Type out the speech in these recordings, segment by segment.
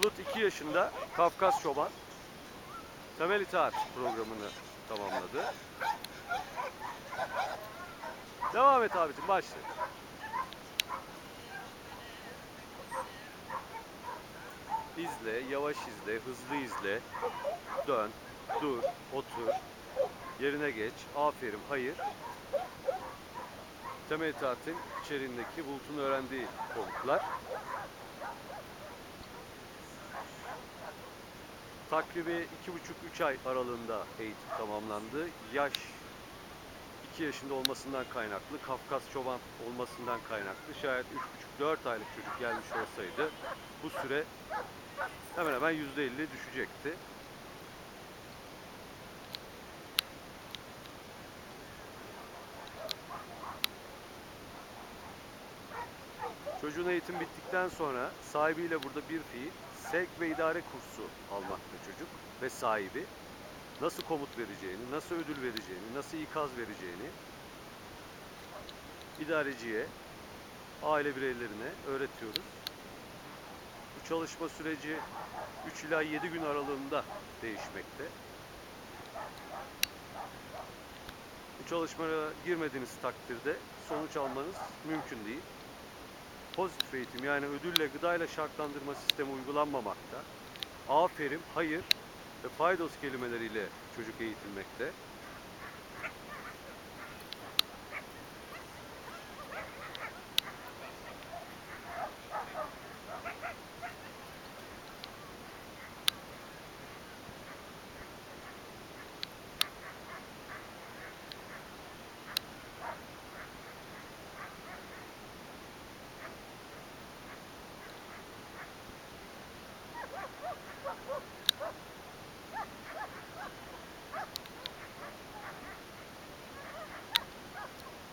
Bulut 2 yaşında, Kafkas çoban. Temel itaat programını tamamladı. Devam et abicim, başla. İzle, yavaş izle, hızlı izle. Dön, dur, otur. Yerine geç. Aferin, hayır. Temel itaatin içeriğindeki Bulut'un öğrendiği komutlar. Takribi 2,5-3 ay aralığında eğitim tamamlandı. Yaş 2 yaşında olmasından kaynaklı, Kafkas çoban olmasından kaynaklı. Şayet 3,5-4 aylık çocuk gelmiş olsaydı bu süre hemen hemen %50 düşecekti. Çocuğun eğitim bittikten sonra sahibiyle burada bir fiil, sevk ve idare kursu almakta çocuk ve sahibi. Nasıl komut vereceğini, nasıl ödül vereceğini, nasıl ikaz vereceğini idareciye, aile bireylerine öğretiyoruz. Bu çalışma süreci 3 ila 7 gün aralığında değişmekte. Bu çalışmaya girmediğiniz takdirde sonuç almanız mümkün değil. Pozitif eğitim, yani ödülle, gıdayla şartlandırma sistemi uygulanmamakta. Aferin, hayır ve faydos kelimeleriyle çocuk eğitilmekte.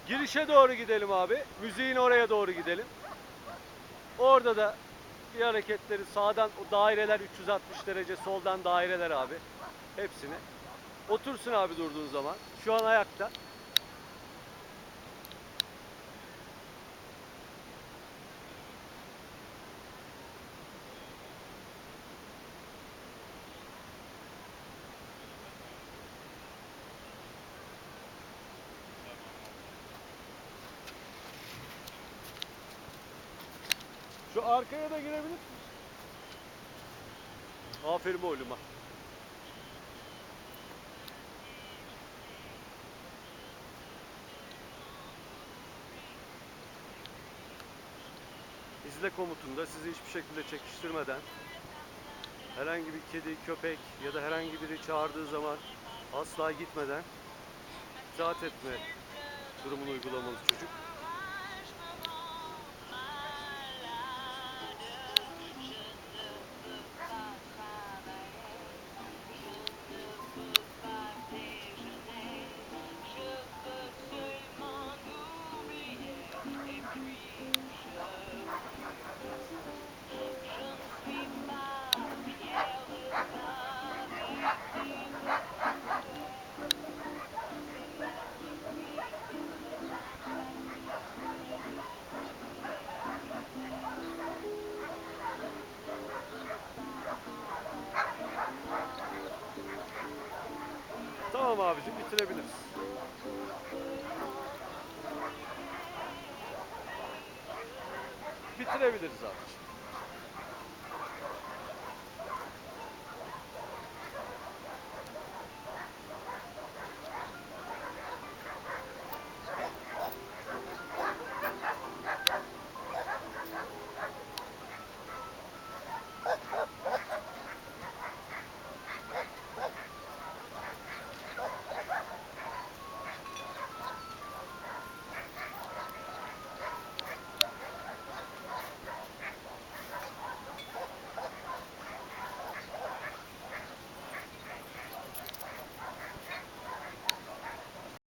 Girişe doğru gidelim abi. Müziğin oraya doğru gidelim. Orada da bir hareketleri sağdan o daireler 360 derece, soldan daireler abi. Hepsini. Otursun abi durduğun zaman. Şu an ayakta. Şu arkaya da girebilir misin? Aferin oğluma. İzle komutunda sizi hiçbir şekilde çekiştirmeden, herhangi bir kedi, köpek ya da herhangi biri çağırdığı zaman asla gitmeden itaat etme durumunu uygulamalı çocuk. Tamam abicim, bitirebiliriz. Bitirebiliriz abicim.